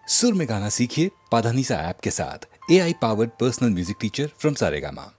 सुर में गाना सीखिए पाधानीसा ऐप के साथ। AI powered personal music teacher from Saregama.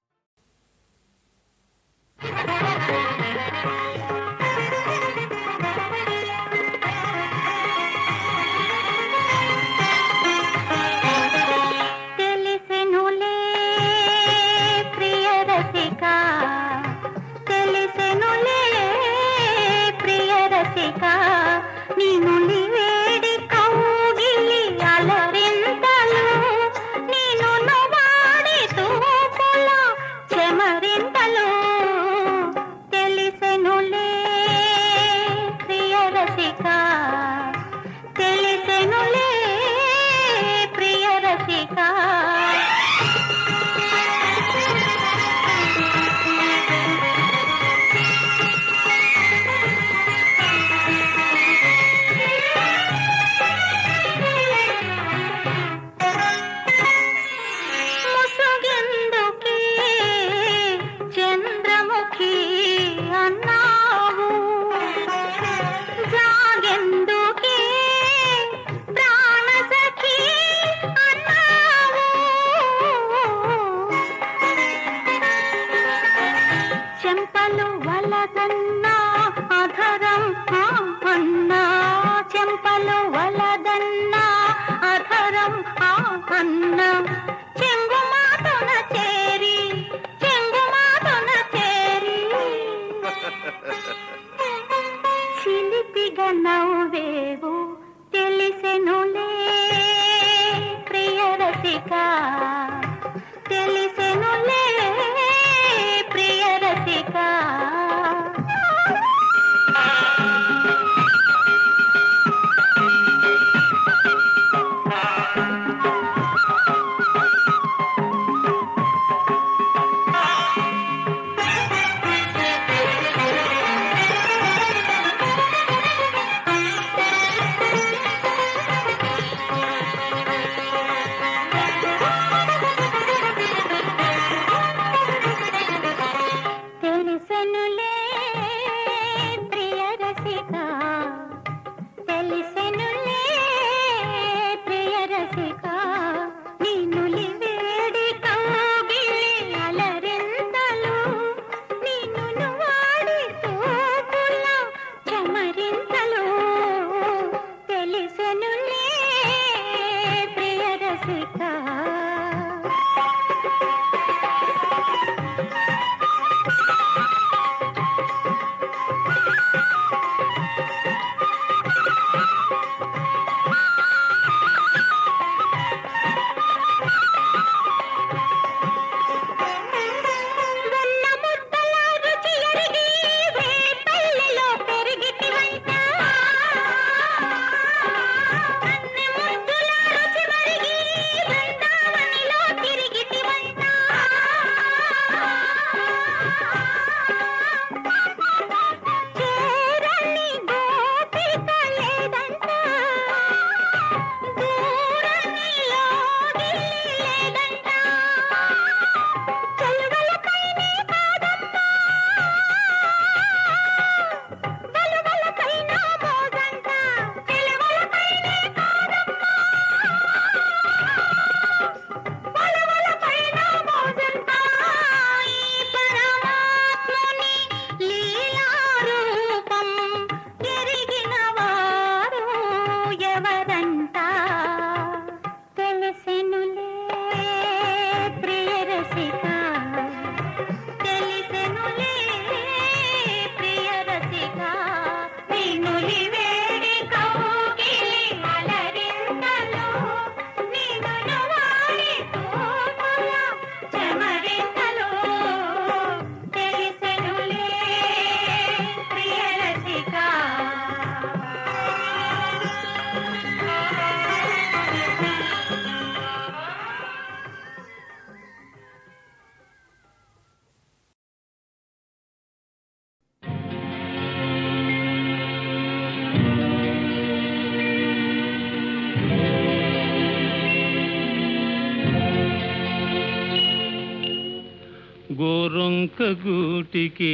గోరొంక గూటికి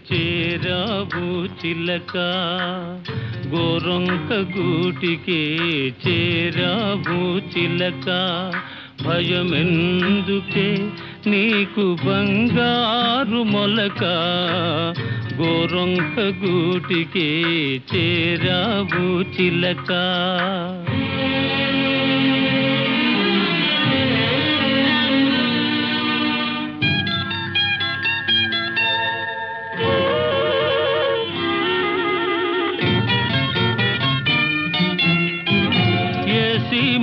చేరావు చిలక, గోరొంక గూటికే చేరావు చిలక, భయమెందుకే నీకు బంగారు మొలక. గోరొంక గూటికే చేరావు చిలక.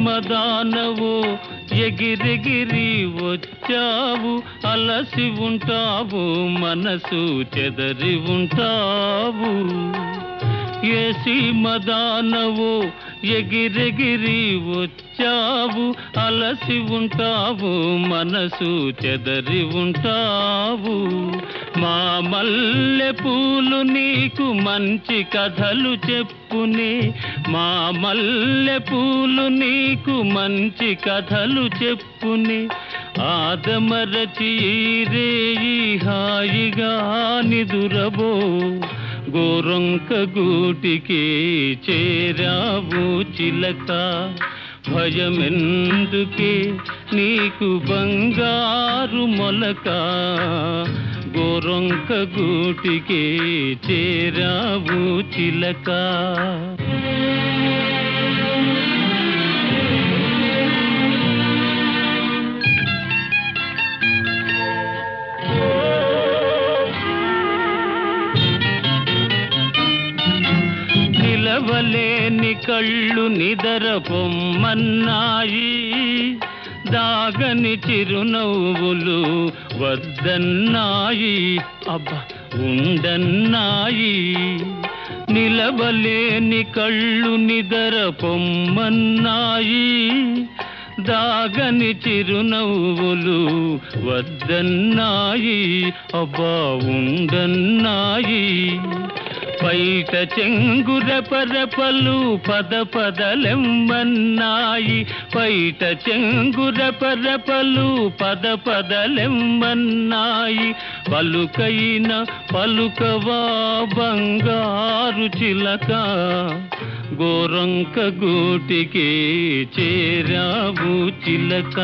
మదానవు ఎగిరెగిరి వచ్చావు, అలసి ఉంటావు మనసు చెదరి ఉంటావు. ఏసి మదానవు ఎగిరెగిరి వచ్చావు, అలసి ఉంటావు మనసు చెదరి ఉంటావు. మా మల్లె పూలు నీకు మంచి కథలు చెప్పునే, మా మల్లె పూలు నీకు మంచి కథలు చెప్పునే. ఆదమరచి రేయి హాయిగా నిదురబో, గోరొంక గూటికి చేరావు చిలక. భయమెందుకే నీకు బంగారు మొలక. గోరొంక గూటికి చేరావు చిలక. నిలవలేని కళ్ళు నిదర పొమ్మన్నాయి, దాగని చిరునవ్వులు వద్దన్నాయి, అబ్బా ఉండన్నాయి. నిలవలేని కళ్ళు నిదర పొమ్మన్నాయి, దాగని చిరునవ్వులు వద్దన్నాయి, అబ్బా ఉండన్నాయి. పైట చెంగుర పరపలు పద పదలెమ్మన్నాయి, పైట చెంగుర పరపలు పద పదలెమ్మన్నాయి. పలుకైన పలుకవా బంగారు చిలక. గోరొంక గూటికి చేరావు చిలక.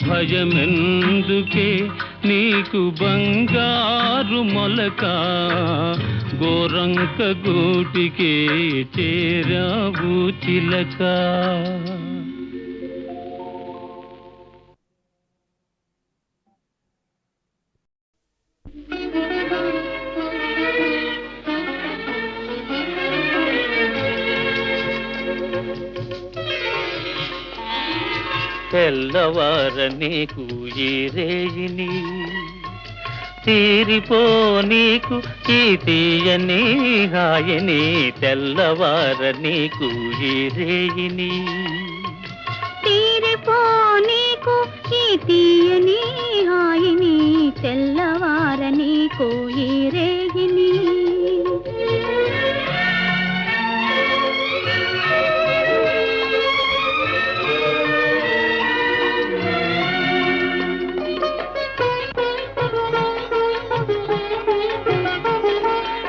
భయమెందుకే నీకు బంగారు మొలక. గోరొంక గూటికి చేరావు చిలక. తెల్లవార నీకు ఈ రేయిని, తీరిపో నీకు ఈ తీయని హాయని. తెల్లవార నీకు ఈ రేయిని, తీరిపో నీకు ఈ తీయని హాయిని. తెల్లవార నీకు ఈ రేయిని.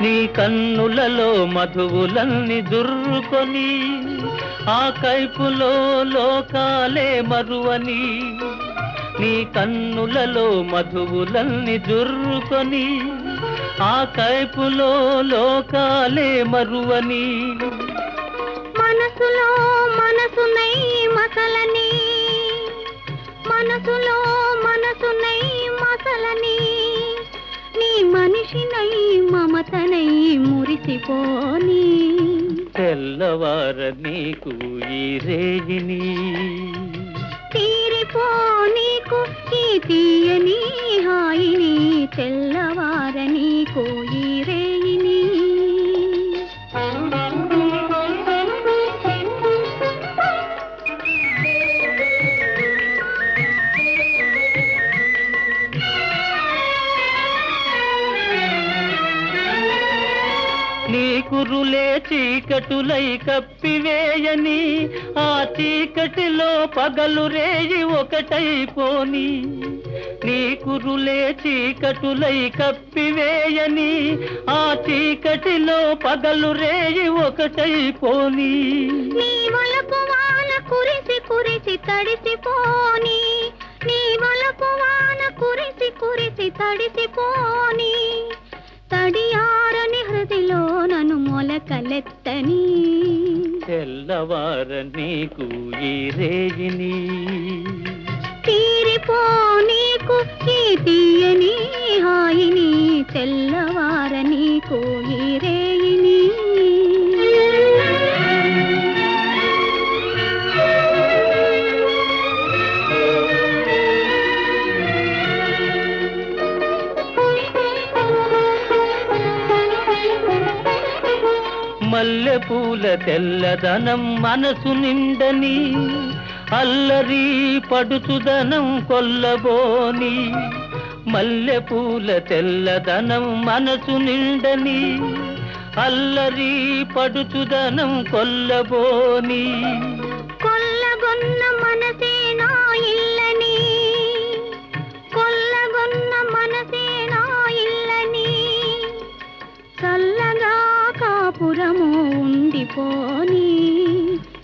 నీ కన్నులలో మధువులన్నీ దుర్రుకొని, ఆ కైపులో లోకాలే మరువని. నీ కన్నులలో మధువులన్నీ దుర్రుకొని, ఆ కైపులో లోకాలే మరువని. మనసులో మనసునై మసలని, మనసులో మనసునై మసలని. నీ మనిషినై మమతనై మురిసిపోని. తెల్లవార నీకు ఈ రేయిని, తీరిపో నీకు ఈ తీయని హాయిని. తెల్లవార నీకు ఈ రేయిని. నీ కురులే చీకటులై కప్పివేయని, ఆ చీకటిలో పగలు రేయి ఒకటైపోని. నీ కురులే చీకటులై కప్పివేయని, ఆ చీకటిలో పగలు రేయి ఒకటైపోని. నీ వలపు వాన కురిసి కురిసి తడిసిపోని, నీ వలపు వాన కురిసి కురిసి తడిసిపోని. తడియారని హృదిలో నన్ను మొలకలెత్తని, తెల్లవార నీకు ఈ రేయిని. తీరిపో నీకు ఈ తీయని హాయిని, తెల్లవార నీకు ఈ రేయిని. మల్లెపూల తెల్లదనం మనసు నిండని, అల్లరి పడుచుదనం కొల్లబోని. మల్లెపూల తెల్లదనం మనసు నిండని, అల్లరి పడుచుదనం కొల్లబోని. కొల్లగొన్న మనసే నా ఇల్లని, కొల్లగొన్న మనసే నా ఇల్లని. చల్లగా కాపురము ఉండిపోని,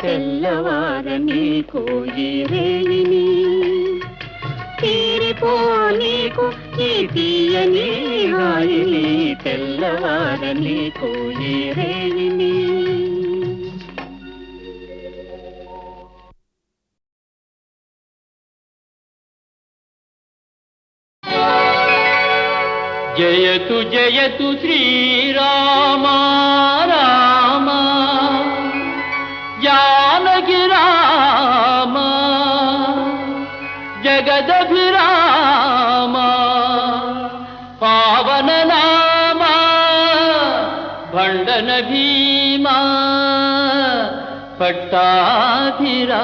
తెల్లవార నీకు ఈ రేయిని. తీరిపో నీకు ఈ తీయని హాయిని, తెల్లవార నీకు ఈ రేయిని. జయతు జయతు శ్రీరామ రామ, జానకి రామ, జగదభిరామ, పావన నామ, భండన భీమ, పట్టాభిరామ.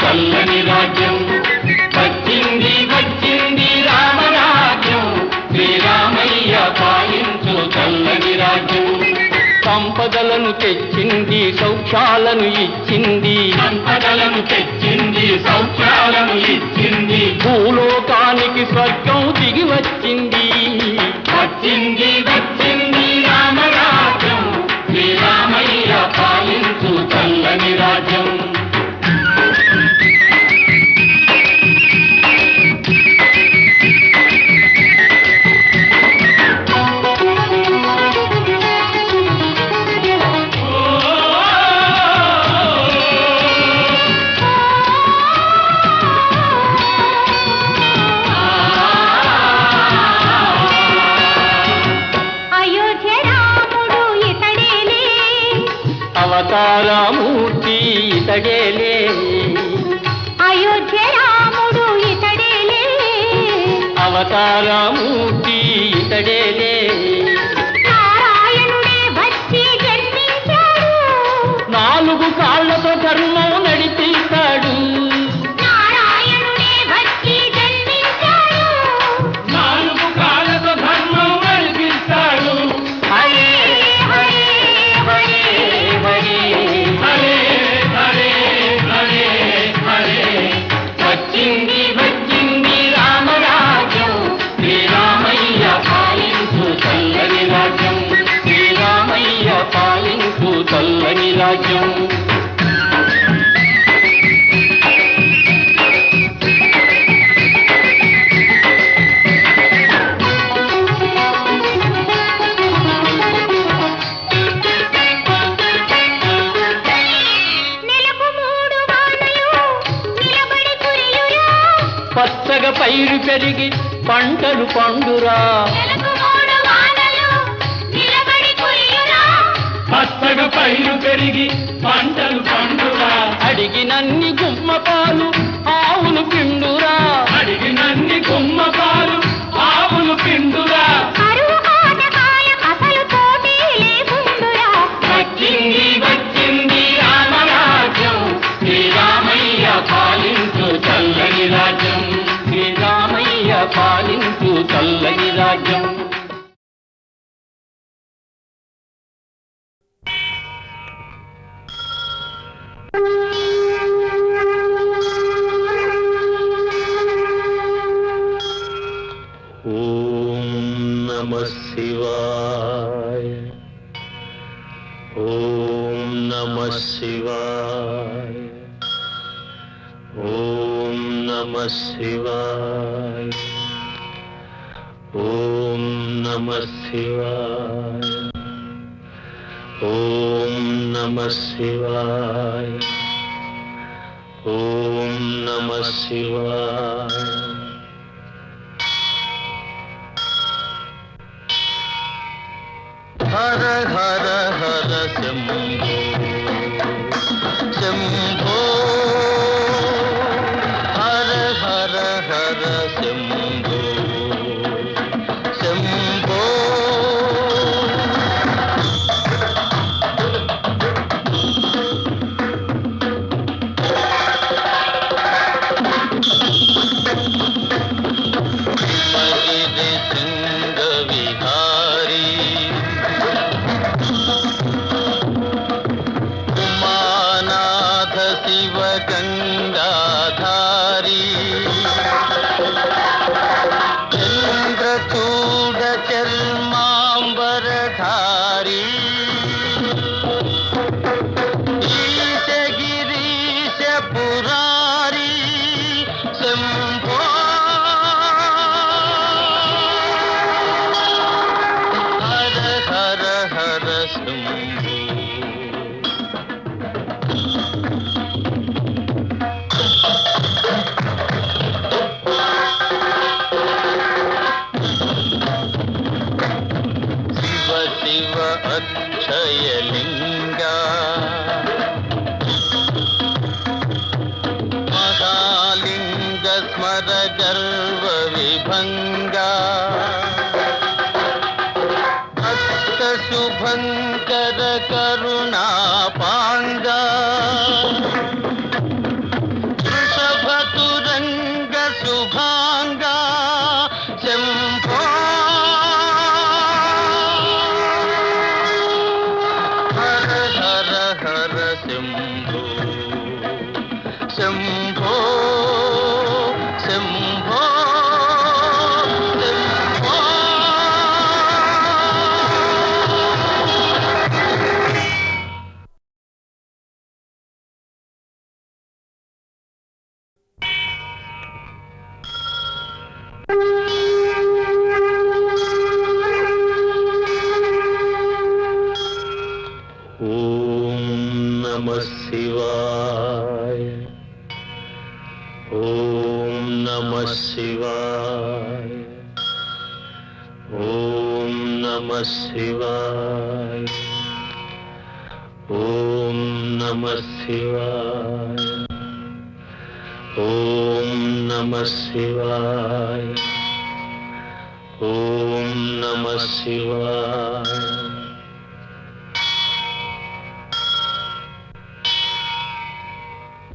చల్లని రాజ్యం వచ్చింది, వచ్చింది రామరాజ్యం, శ్రీరామయ్య పాలించు చల్లని రాజ్యం. సంపదలను తెచ్చింది, సౌఖ్యాలను ఇచ్చింది, సంపదలను తెచ్చింది, సౌఖ్యాలను ఇచ్చింది. భూలోకానికి స్వర్గం దిగి వచ్చింది, వచ్చింది, వచ్చింది రామరాజ్యం, శ్రీరామయ్య పాలించు చల్లని రాజ్యం. అవతారమూర్తి ఇతడేలే, అయోధ్య రాముడు ఇతడేలే, అవతారమూర్తి ఇతడేలే. నారాయణుడే వచ్చి జన్మించాడు, 4 కాళ్ళతో ధర్మం నడిపిస్తాడు. నారాయణుడే వచ్చి జన్మించాడు, 4 కాళ్ళతో ధర్మం నడిపిస్తాడు. హరే హరే హరే హరే హరే హరే హరే హరే. వచ్చింది, వచ్చింది రామరాజ్యం, శ్రీరామయ్య పాలించు చల్లని రాజ్యం, శ్రీరామయ్య పాలించు చల్లని రాజ్యం. పచ్చగా పైరు పెరిగి పంటలు పండురా, నెలకు 3 వానలు పైరు పెరిగి పంటలు పండురా అడిగినన్ని గుమ్మ పాలు ఆవులు పిండురా అడిగినన్ని గుమ్మ పాలు ఆవులు పిండురా కరువు కాటకాయ అసలు పోటీ లేకుండురా వచ్చింది వచ్చింది రామరాజ్యం శ్రీరామయ్య పాలించు చల్లని రాజ్యం శ్రీరామయ్య పాలించు చల్లని రాజ్యం ఓం నమః శివాయ ఓం నమః శివాయ ఓం నమః శివాయ ఓం నమః శివాయ ఓం నమః శివాయ ఓం నమః శివాయ హర హర హర శంభో శంభో హర హర హర శంభో శంభో హిమగిరి శృంగ విహారీ ఉమానాథ శివ గంగాధారీ చంద్రచూడ చర్మాంబరధారీ ఈశ గిరీశ పురారీ శంభో హర హర హర శంభో శివ శివ అక్షయలింగా మహాలింగ స్మర గర్వ విభంగా భక్త శుభంకర కరుణా పాంగా వృషభతురంగ శుభాంగా శంభో హర హర హర శంభో శంభో శంభో శంభో ఓం నమః శివాయ ఓం నమః శివాయ ఓం నమః శివాయ ఓం నమః శివాయ ఓం నమః శివాయ ఓం నమః శివాయ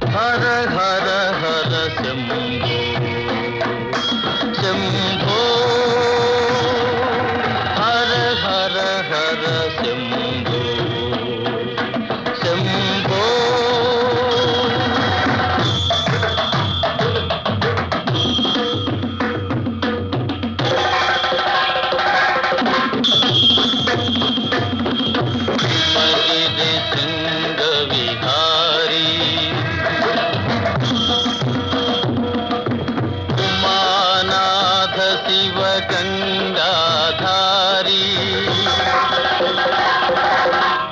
హర హర హర శంభో శంభో హర హర హర శంభో శంభో హిమగిరి శృంగ విహారీ ఉమానాథ శివ గంగాధారీ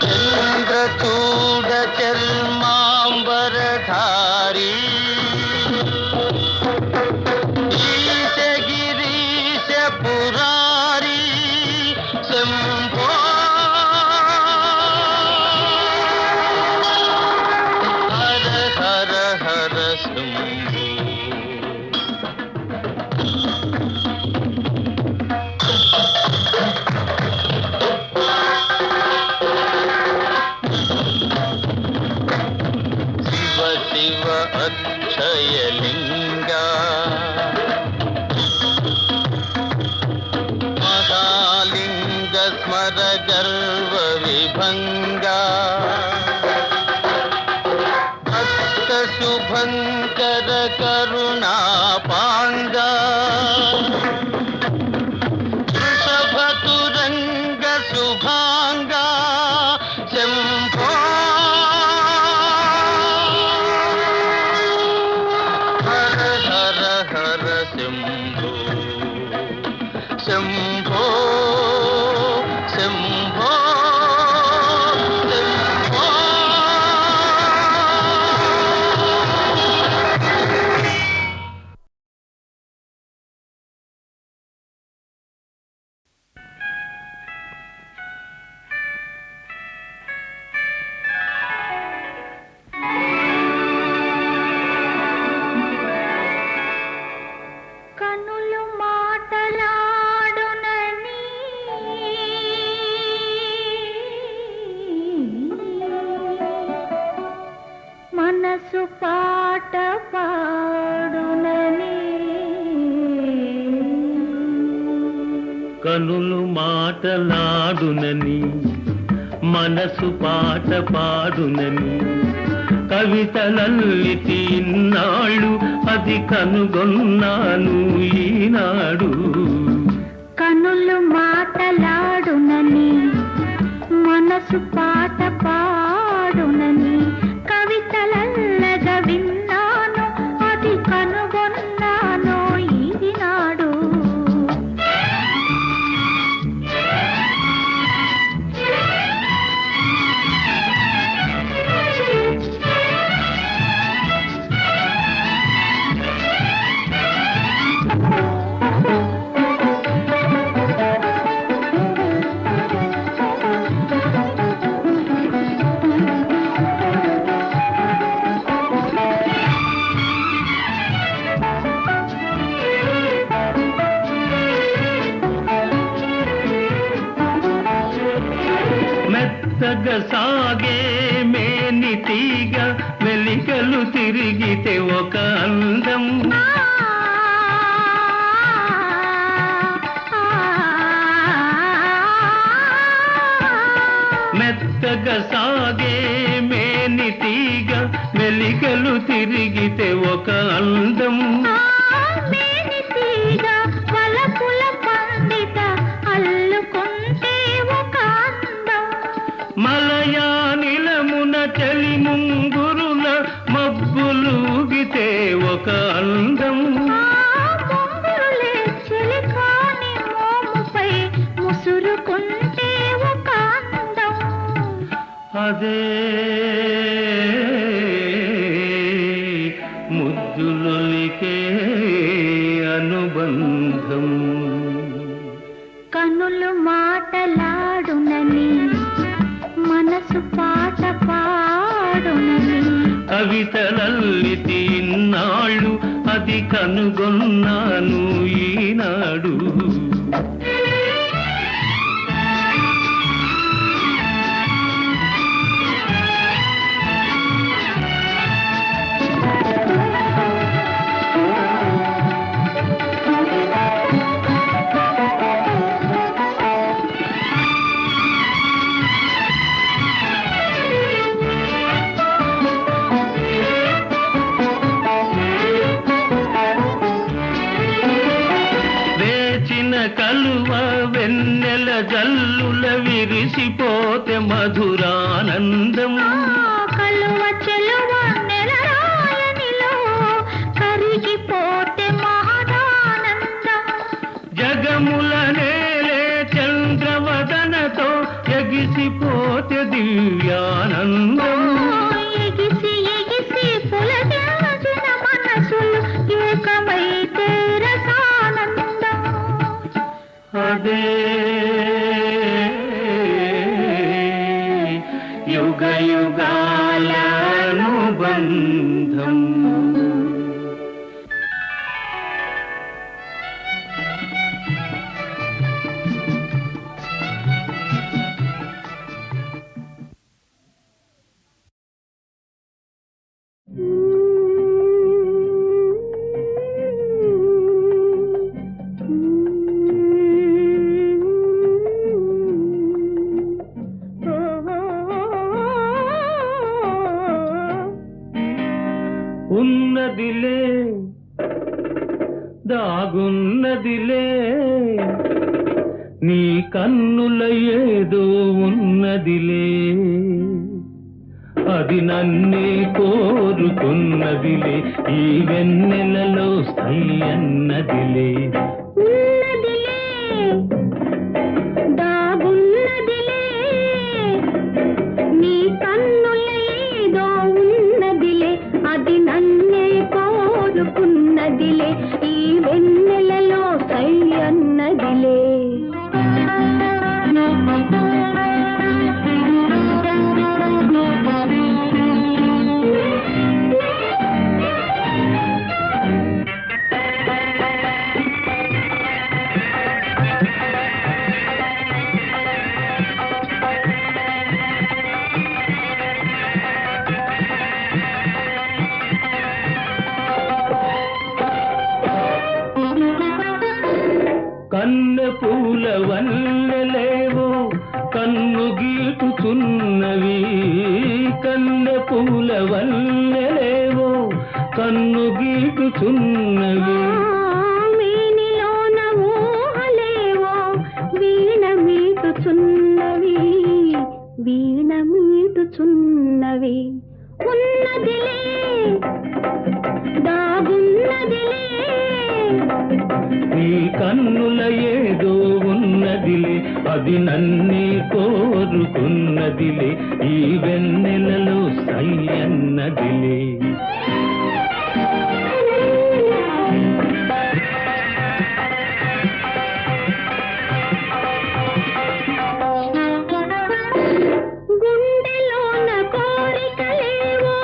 చంద్రచూడ చర్మాంబరధారీ ఈశ గిరీశ పురారీ శంభో శంభో శివ శివ అక్షయలింగా మహాలింగ స్మర గర్వ విభంగా భక్త శుభంకర కరుణా పాంగా వృషభతురంగ శుభాంగా శంభో హర హర హర శంభో శంభో శంభో శంభో కనులు మాటలాడునని మనసు పాట పాడునని కనులు మాటలాడునని మనసు పాట పాడునని కవితలల్లితి ఇన్నాళ్ళు అది కనుగొన్నాను ఈనాడు. కనులు మాటలాడునని మనసు పాట పాడునని కవితలల్లగా విన్నాను అది కనుగొన్నాను ఈనాడు. మెత్తగా సాగే మేనితీగ వెలికలు తిరిగితే ఒక అందం. మెత్తగా సాగే మేనితీగ వెలికలు తిరిగితే ఒక అందం. మలయానిలమున చలి ముంగురుల మబ్బులూగితే ఒక అందం. ముసురుకుంటే ఒక అందం. అదే ముద్దులొలికే అనుబంధం. కనులు మాటలాడునని మనసు పాట పాడునని కవితలల్లితి ఇన్నాళ్ళు అది కనుగొన్నాను ఈనాడు. కలువ వెన్నెల జల్లుల విరిసిపోతే మధురానందం. కలువ చెలువ నెలరాయనిలో కరిగిపోతే మహదానందం. జగముల నేలే చంద్రవదనతో ఎగిసిపోతే దివ్యానందం. ఎగిసి ఎగిసి పులకించిన మనసులు ఏకమైతే రసానందం. అదే యుగ యుగాల అనుబంధం. ఉన్నదిలే దాగున్నదిలే నీ కన్నుల ఏదో ఉన్నదిలే అది నన్నే కోరుకున్నదిలే ఈ వెన్నెలలో సై అన్నదిలే ఉన్నదిలే దాగున్నదిలే నీ కన్నుల ఏదో ఉన్నదిలే అది నన్నే కోరుకున్నదిలే ఈ వెన్నెలలో సై అన్నదిలే కన్నె పూల వన్నెలేవో కన్ను గీటుచున్నవి కన్నె పూల వన్నెలేవో కన్ను గీటుచున్నవి మేనిలోన ఊహలేవో వీణ మీటుచున్నవి వీణ మీటుచున్నవి ఉన్నదిలే దాగున్నదిలే నీ కన్నుల ఏదో ఉన్నదిలే అది నన్నే కోరుకున్నదిలే ఈ వెన్నెలలో సై అన్నదిలే గుండెలోన కోరికలేవో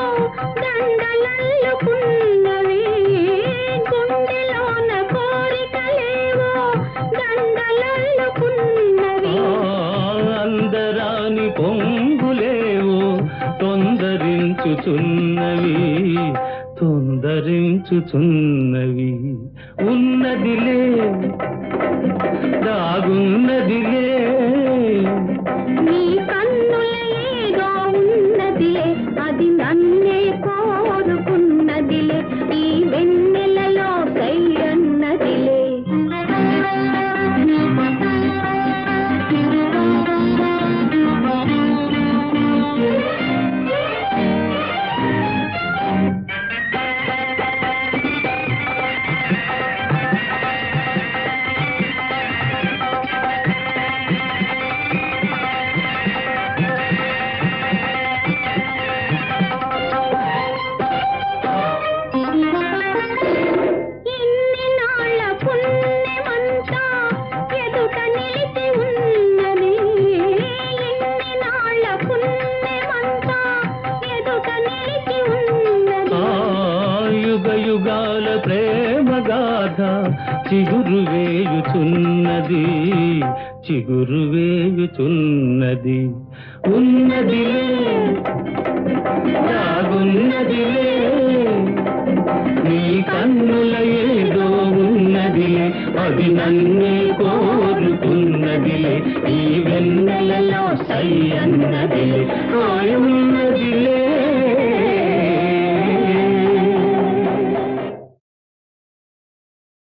దండలల్లుకున్నవి గుండెలోన కోరికలేవో దండలల్లుకున్నవి అందరాని పొంగులేవో తొందరించుచున్నవి తొందరించుచున్నవి ఉన్నదిలే దాగున్నదిలే నీ కన్నుల ఏదో ఉన్నదిలే అది నన్నే కోరుకున్నదిలే ఈ వెన్నెలలో సై అన్నదిలే ఇన్ని నాళ్ళ పుణ్యమంతా ఎదుట నిలిచి ఉన్నది ఇన్ని నాళ్ళ పుణ్యమంతా ఎదుట నిలిచి ఉన్నది యుగ యుగాల ప్రేమ గాథ చిగురు వేయుచున్నది చిగురు వేయుచున్నది ఉన్నదిలే దాగున్నదిలే నీ కన్నుల ఏదో ఉన్నదిలే అది నన్నే కోరుకున్నదిలే ఈ వెన్నెలలో సై అన్నదిలే ఉన్నదిలే